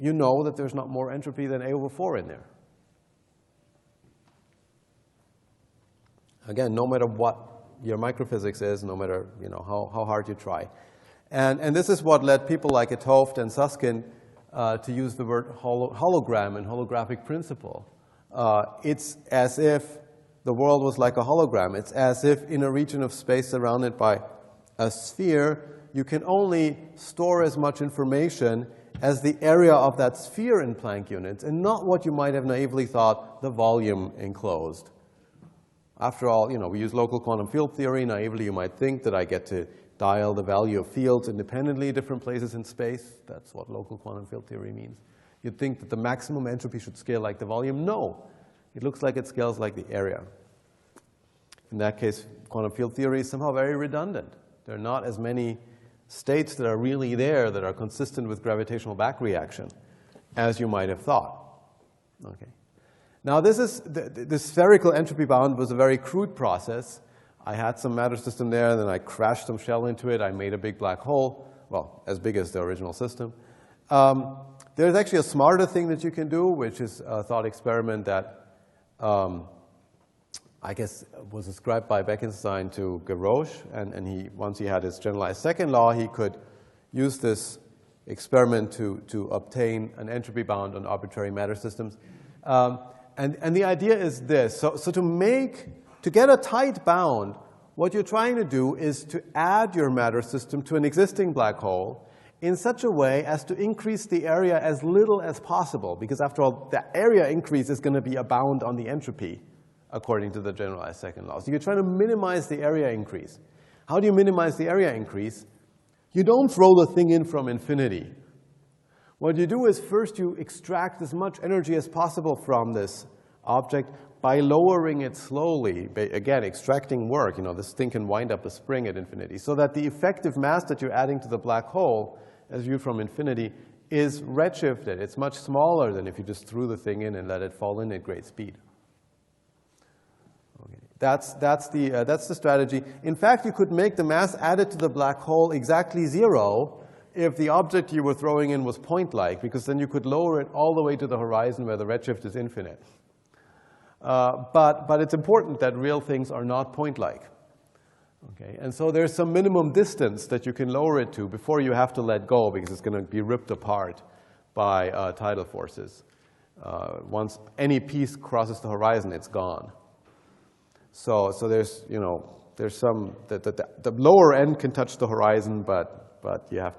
you know that there's not more entropy than A/4 in there. Again, no matter what your microphysics is, no matter how hard you try. And this is what led people like 't Hooft and Susskind to use the word hologram and holographic principle. It's as if the world was like a hologram. It's as if in a region of space surrounded by a sphere, you can only store as much information as the area of that sphere in Planck units, and not what you might have naively thought, the volume enclosed. After all, we use local quantum field theory. Naively, you might think that I get to dial the value of fields independently at different places in space. That's what local quantum field theory means. You'd think that the maximum entropy should scale like the volume. No. It looks like it scales like the area. In that case, quantum field theory is somehow very redundant. There are not as many states that are really there that are consistent with gravitational back reaction as you might have thought. Okay. Now, the spherical entropy bound was a very crude process. I had some matter system there, then I crashed some shell into it. I made a big black hole, well, as big as the original system. There's actually a smarter thing that you can do, which is a thought experiment that I guess, was ascribed by Bekenstein to Gavroche, and once he had his generalized second law, he could use this experiment to obtain an entropy bound on arbitrary matter systems. And the idea is this. So to get a tight bound, what you're trying to do is to add your matter system to an existing black hole in such a way as to increase the area as little as possible, because after all, the area increase is going to be a bound on the entropy, according to the generalized second law. So you're trying to minimize the area increase. How do you minimize the area increase? You don't throw the thing in from infinity. What you do is first you extract as much energy as possible from this object by lowering it slowly. Again, extracting work. This thing can wind up a spring at infinity, so that the effective mass that you're adding to the black hole, as viewed from infinity, is redshifted. It's much smaller than if you just threw the thing in and let it fall in at great speed. Okay. That's the strategy. In fact, you could make the mass added to the black hole exactly 0 if the object you were throwing in was point-like, because then you could lower it all the way to the horizon where the redshift is infinite. But it's important that real things are not point-like. Okay? And so there's some minimum distance that you can lower it to before you have to let go, because it's going to be ripped apart by tidal forces. Once any piece crosses the horizon, it's gone. So there's some, the lower end can touch the horizon, but you have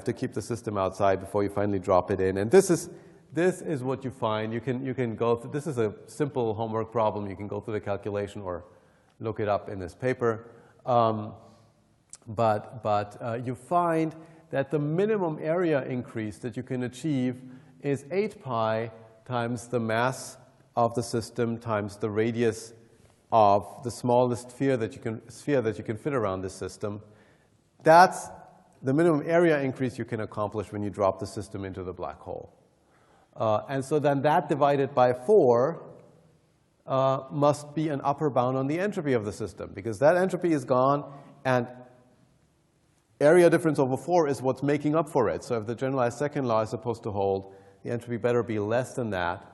to keep the system outside before you finally drop it in. And this is what you find. You can go through, this is a simple homework problem. You can go through the calculation or look it up in this paper. But you find that the minimum area increase that you can achieve is 8 pi times the mass of the system times the radius of the smallest sphere that you can fit around this system. That's the minimum area increase you can accomplish when you drop the system into the black hole. And so then that divided by 4 must be an upper bound on the entropy of the system, because that entropy is gone, and area difference over 4 is what's making up for it. So if the generalized second law is supposed to hold, the entropy better be less than that.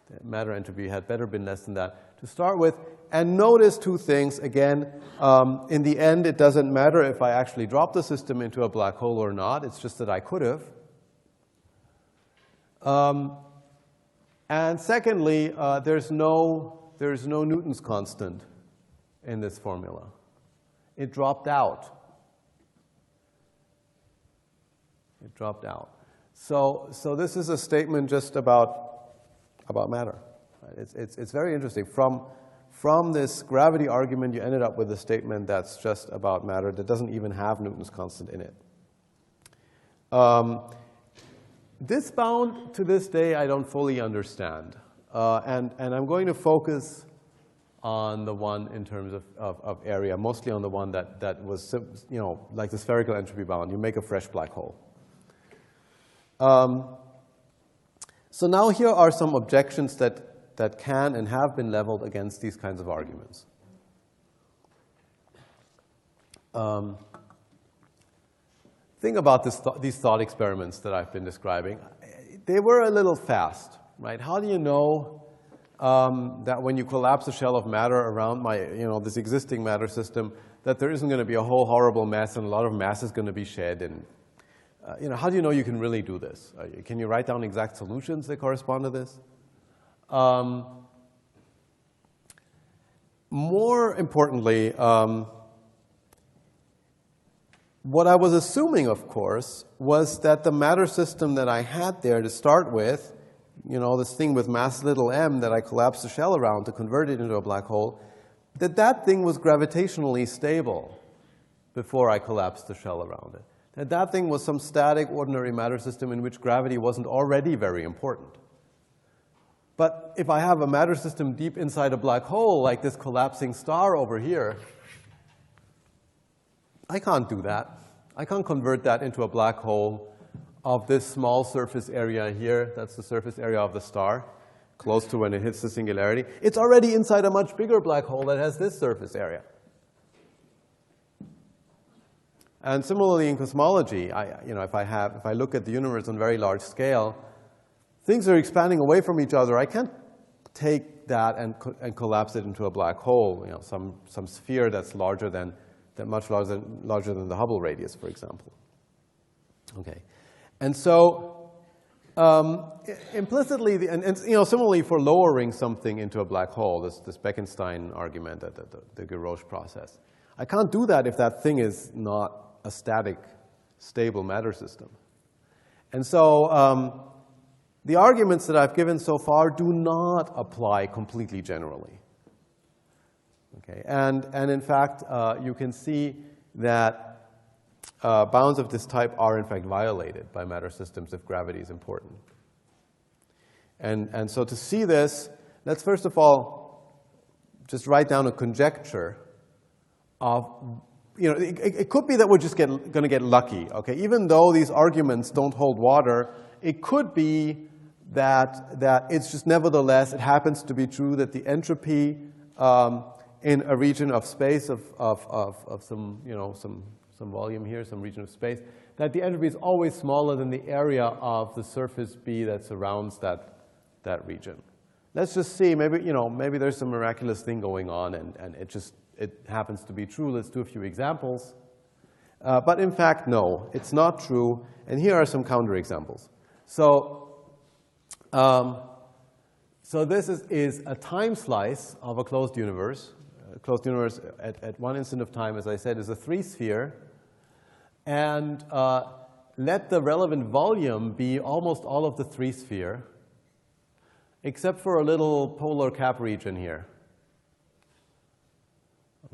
The matter entropy had better been less than that to start with. And notice 2 things. Again, in the end, it doesn't matter if I actually drop the system into a black hole or not. It's just that I could have. And secondly, there's no Newton's constant in this formula. It dropped out. It dropped out. So this is a statement just about matter. It's very interesting. From this gravity argument, you ended up with a statement that's just about matter that doesn't even have Newton's constant in it. This bound, to this day, I don't fully understand. And I'm going to focus on the one in terms of area, mostly on the one that was, like the spherical entropy bound. You make a fresh black hole. So now here are some objections that can and have been leveled against these kinds of arguments. Think about these thought experiments that I've been describing. They were a little fast, right? How do you know that when you collapse a shell of matter around this existing matter system, that there isn't going to be a whole horrible mess and a lot of mass is going to be shed? And how do you know you can really do this? Can you write down exact solutions that correspond to this? More importantly, what I was assuming, of course, was that the matter system that I had there to start with, this thing with mass little m that I collapsed the shell around to convert it into a black hole, that thing was gravitationally stable before I collapsed the shell around it. That thing was some static ordinary matter system in which gravity wasn't already very important. But if I have a matter system deep inside a black hole, like this collapsing star over here, I can't do that. I can't convert that into a black hole of this small surface area here. That's the surface area of the star, close to when it hits the singularity. It's already inside a much bigger black hole that has this surface area. And similarly in cosmology, if I look at the universe on very large scale, things are expanding away from each other. I can't take that and collapse it into a black hole, you know, some sphere that's much larger than the Hubble radius, for example. Okay, and so implicitly, and you know, similarly for lowering something into a black hole, this Bekenstein argument, the Gauroche process, I can't do that if that thing is not a static, stable matter system. And so the arguments that I've given so far do not apply completely generally. Okay, and in fact, you can see that bounds of this type are in fact violated by matter systems if gravity is important. And so to see this, let's first of all just write down a conjecture of, you know, it could be that we're just going to get lucky. Okay, even though these arguments don't hold water, it could be that it's just nevertheless, it happens to be true that the entropy in a region of space of some, you know, some volume here, some region of space, that the entropy is always smaller than the area of the surface B that surrounds that region. Let's just see, maybe, you know, maybe there's some miraculous thing going on and it happens to be true. Let's do a few examples. But in fact, no, it's not true. And here are some counterexamples. So this is a time slice of a closed universe. A closed universe at one instant of time, as I said, is a 3-sphere. And let the relevant volume be almost all of the 3-sphere, except for a little polar cap region here.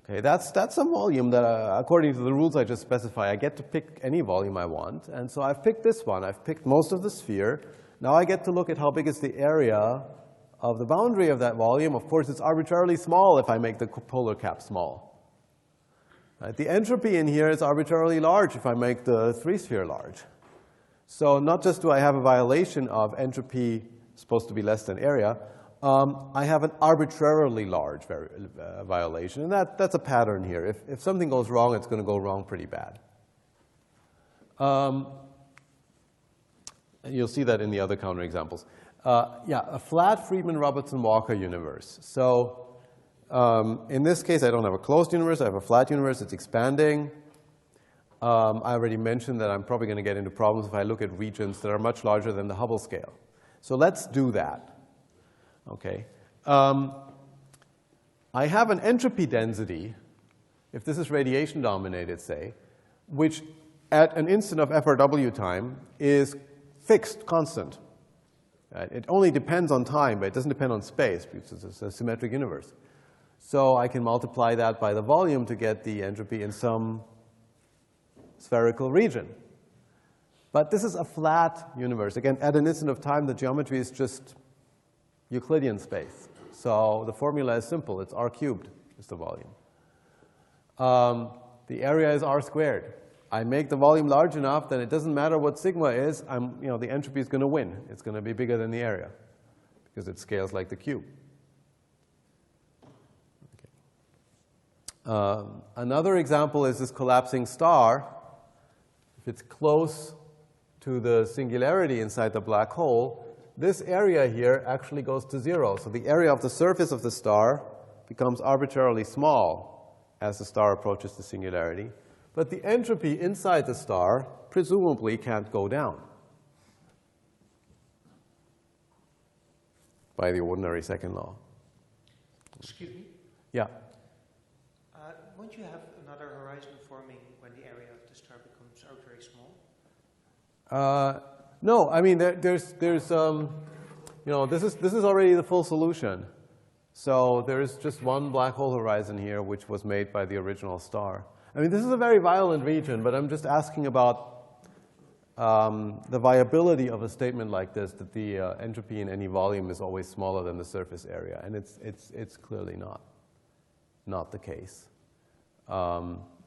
Okay, that's some volume that, according to the rules I just specified, I get to pick any volume I want. And so I've picked this one. I've picked most of the sphere. Now I get to look at how big is the area of the boundary of that volume. Of course, it's arbitrarily small if I make the polar cap small. Right? The entropy in here is arbitrarily large if I make the 3-sphere large. So not just do I have a violation of entropy supposed to be less than area, I have an arbitrarily large violation. And that's a pattern here. If something goes wrong, it's going to go wrong pretty bad. You'll see that in the other counterexamples. Yeah, a flat Friedman-Robertson-Walker universe. So in this case, I don't have a closed universe. I have a flat universe. It's expanding. I already mentioned that I'm probably going to get into problems if I look at regions that are much larger than the Hubble scale. So let's do that. Okay. I have an entropy density, if this is radiation dominated, say, which at an instant of FRW time is fixed, constant. Right? It only depends on time, but it doesn't depend on space because it's a symmetric universe. So I can multiply that by the volume to get the entropy in some spherical region. But this is a flat universe. Again, at an instant of time, the geometry is just Euclidean space. So the formula is simple. It's r cubed is the volume. The area is r squared. I make the volume large enough that it doesn't matter what sigma is, the entropy is going to win. It's going to be bigger than the area because it scales like the cube. Okay. Another example is this collapsing star. If it's close to the singularity inside the black hole, this area here actually goes to 0. So the area of the surface of the star becomes arbitrarily small as the star approaches the singularity. But the entropy inside the star presumably can't go down by the ordinary second law. Excuse me? Yeah. Won't you have another horizon forming when the area of the star becomes very small? No, I mean this is already the full solution. So there is just one black hole horizon here, which was made by the original star. I mean, this is a very violent region, but I'm just asking about the viability of a statement like this, that the entropy in any volume is always smaller than the surface area, and it's clearly not the case.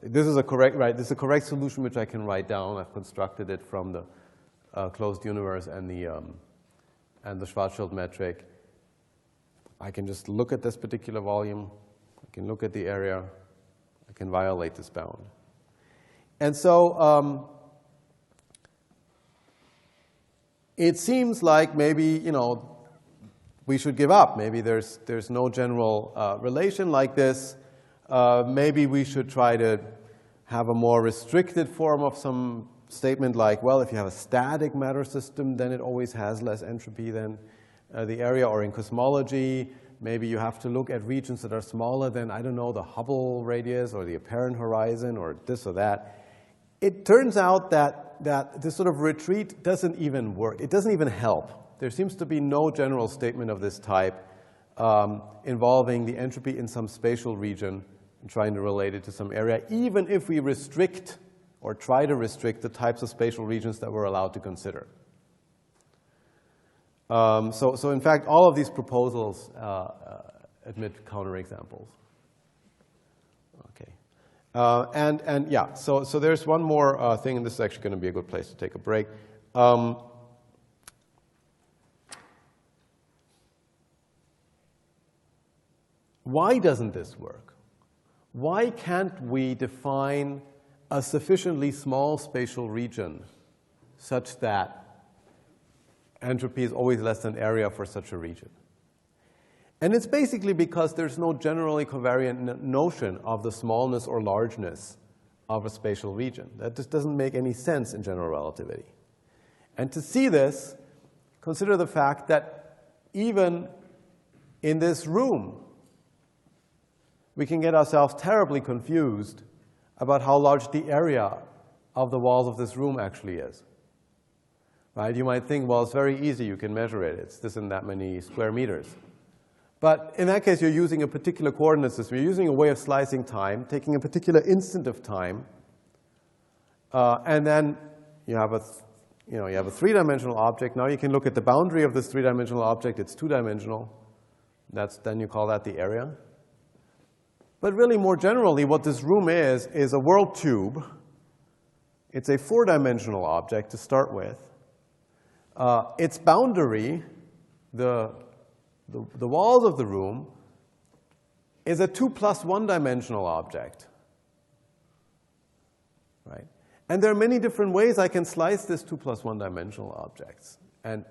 This is a correct solution which I can write down. I've constructed it from the closed universe and the Schwarzschild metric. I can just look at this particular volume. I can look at the area. I can violate this bound. And so it seems like maybe, we should give up. Maybe there's no general relation like this. Maybe we should try to have a more restricted form of some statement like, well, if you have a static matter system, then it always has less entropy than the area. Or in cosmology, maybe you have to look at regions that are smaller than, I don't know, the Hubble radius or the apparent horizon or this or that. It turns out that this sort of retreat doesn't even work. It doesn't even help. There seems to be no general statement of this type involving the entropy in some spatial region and trying to relate it to some area, even if we restrict or try to restrict the types of spatial regions that we're allowed to consider. So in fact, all of these proposals admit counterexamples. Okay. And yeah, so there's one more thing, and this is actually going to be a good place to take a break. Why doesn't this work? Why can't we define a sufficiently small spatial region such that entropy is always less than area for such a region? And it's basically because there's no generally covariant notion of the smallness or largeness of a spatial region. That just doesn't make any sense in general relativity. And to see this, consider the fact that even in this room, we can get ourselves terribly confused about how large the area of the walls of this room actually is. Right? You might think, well, it's very easy. You can measure it. It's this and that many square meters. But in that case, you're using a particular coordinate system. You're using a way of slicing time, taking a particular instant of time, and then you have a three-dimensional object. Now you can look at the boundary of this three-dimensional object. It's two-dimensional. Then you call that the area. But really, more generally, what this room is a world tube. It's a four-dimensional object to start with. Its boundary, the walls of the room, is a 2 + 1-dimensional object. Right? And there are many different ways I can slice this 2 + 1-dimensional objects. And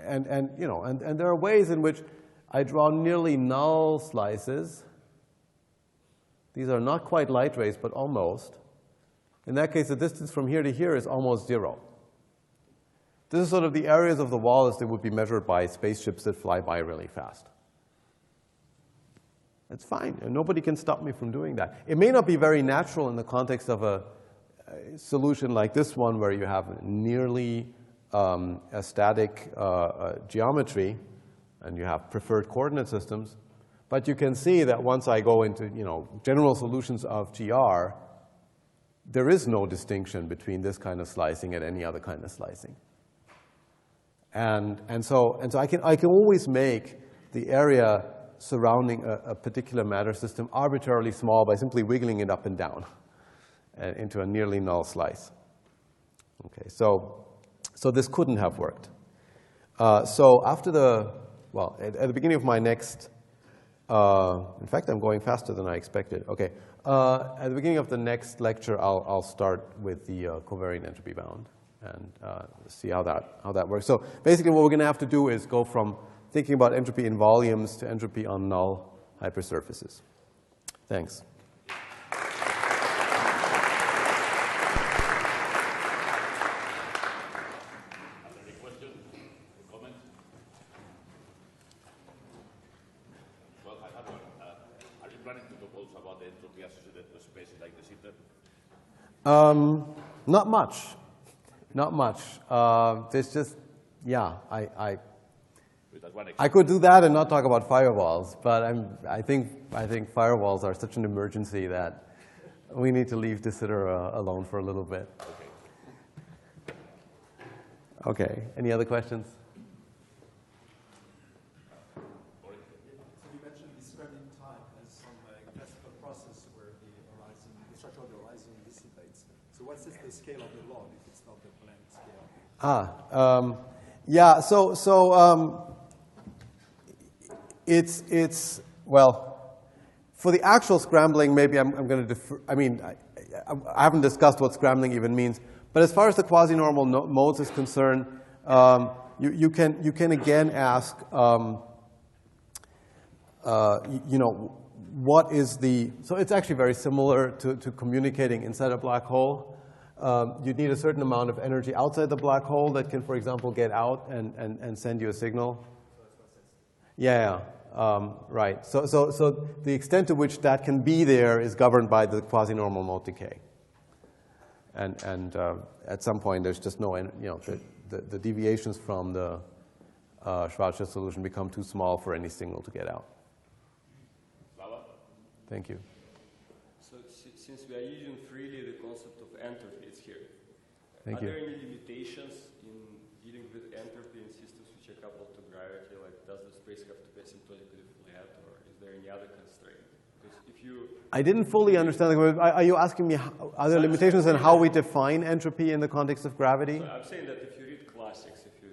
there are ways in which I draw nearly null slices. These are not quite light rays, but almost. In that case, the distance from here to here is almost 0. This is sort of the areas of the wall as they would be measured by spaceships that fly by really fast. That's fine, and nobody can stop me from doing that. It may not be very natural in the context of a solution like this one, where you have nearly a static geometry, and you have preferred coordinate systems. But you can see that once I go into general solutions of GR, there is no distinction between this kind of slicing and any other kind of slicing. And so I can always make the area surrounding a particular matter system arbitrarily small by simply wiggling it up and down into a nearly null slice. Okay, so this couldn't have worked. So after at the beginning of my next, in fact, I'm going faster than I expected. Okay, at the beginning of the next lecture, I'll start with the covariant entropy bound and see how that works. So basically, what we're going to have to do is go from thinking about entropy in volumes to entropy on null hypersurfaces. Thanks. Not much. Not much. There's just, yeah, I could do that and not talk about firewalls, but I think firewalls are such an emergency that we need to leave de Sitter alone for a little bit. Okay. Any other questions? So you mentioned describing time as some classical process where the structure of the horizon dissipates. So what's the scale of the log if it's not the Planck scale? Yeah. So it's well, for the actual scrambling, maybe I'm going to defer. I mean, I haven't discussed what scrambling even means. But as far as the quasi-normal modes is concerned, you can again ask you know, what is the, so it's actually very similar to communicating inside a black hole. You need a certain amount of energy outside the black hole that can, for example, get out and send you a signal. Yeah, right. So the extent to which that can be there is governed by the quasi-normal mode decay. And at some point, there's just no, you know, the deviations from the Schwarzschild solution become too small for any signal to get out. Thank you. So since we are using freely the concept of entropy, it's here. Thank you. Are there any limitations in dealing with entropy in systems which are coupled to gravity? Like, does the space have to be asymptotically flat, or is there any other constraint? Because if you... I didn't fully understand the question. Are you asking me, are there limitations in how we define entropy in the context of gravity? So I'm saying that if you read classics, if you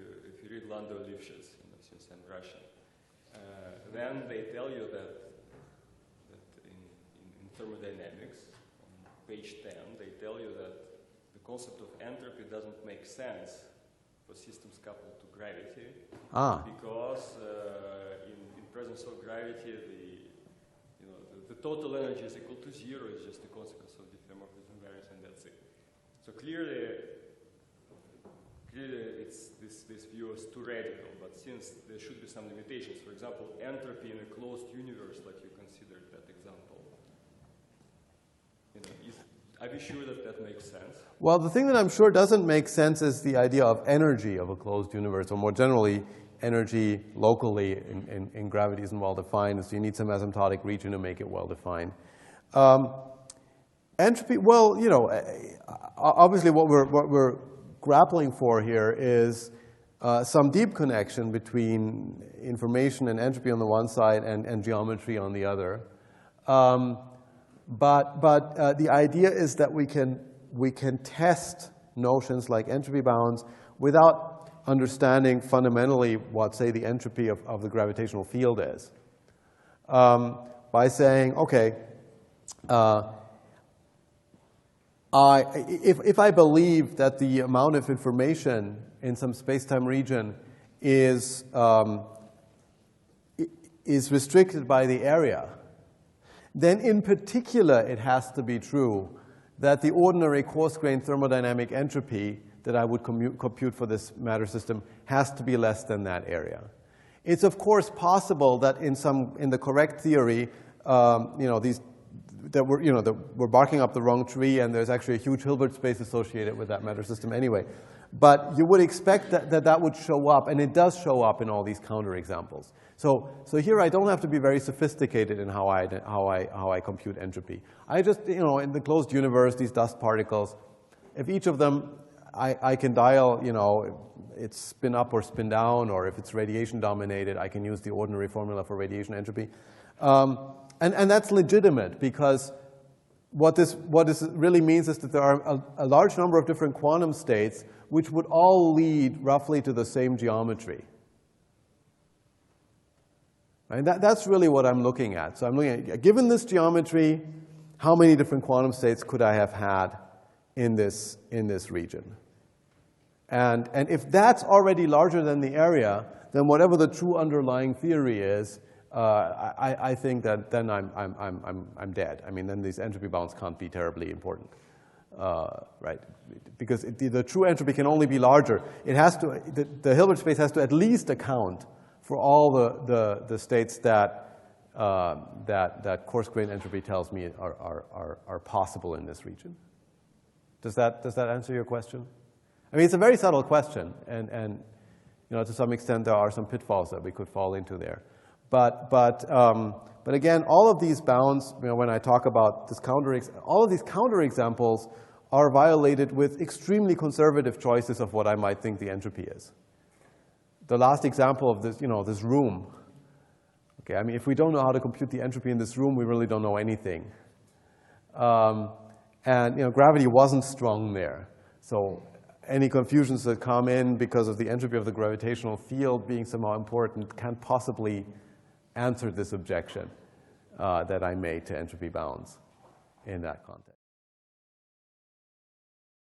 read Landau Lifshitz, you know, since I'm Russian, then they tell you that in thermodynamics, on page 10, they tell you that the concept of entropy doesn't make sense for systems coupled to gravity, because in presence of gravity, the total energy is equal to 0. It's just a consequence of diffeomorphism variance, and that's it. So clearly it's this view is too radical, but since there should be some limitations, for example, entropy in a closed universe, like you considered that example, you know, are you sure that that makes sense? Well, the thing that I'm sure doesn't make sense is the idea of energy of a closed universe, or more generally, energy locally in gravity isn't well defined, so you need some asymptotic region to make it well defined. Entropy, well, you know, obviously what we're grappling for here is some deep connection between information and entropy on the one side and geometry on the other. But the idea is that we can test notions like entropy bounds without understanding fundamentally what, say, the entropy of the gravitational field is. By saying, okay, if I believe that the amount of information in some space-time region is restricted by the area, then in particular it has to be true that the ordinary coarse-grained thermodynamic entropy that I would compute for this matter system has to be less than that area. It's of course possible that in the correct theory, that we're barking up the wrong tree, and there's actually a huge Hilbert space associated with that matter system anyway. But you would expect that would show up, and it does show up in all these counterexamples. So here I don't have to be very sophisticated in how I compute entropy. I just, you know, in the closed universe, these dust particles, if each of them I can dial, you know, it's spin up or spin down, or if it's radiation dominated, I can use the ordinary formula for radiation entropy. And that's legitimate, because what this really means is that there are a large number of different quantum states which would all lead roughly to the same geometry. And that's really what I'm looking at. So I'm looking at, given this geometry, how many different quantum states could I have had in this region? And if that's already larger than the area, then whatever the true underlying theory is, I think that then I'm dead. I mean, then these entropy bounds can't be terribly important, right? Because the true entropy can only be larger. It has to, the Hilbert space has to at least account for all the states that coarse-grained entropy tells me are possible in this region. Does that answer your question? I mean, it's a very subtle question, and you know, to some extent there are some pitfalls that we could fall into there. But again, all of these bounds, you know, when I talk about this all of these counterexamples are violated with extremely conservative choices of what I might think the entropy is. The last example of this, you know, this room. Okay, I mean, if we don't know how to compute the entropy in this room, we really don't know anything. And you know, gravity wasn't strong there, so any confusions that come in because of the entropy of the gravitational field being somehow important can't possibly answer this objection that I made to entropy bounds in that context.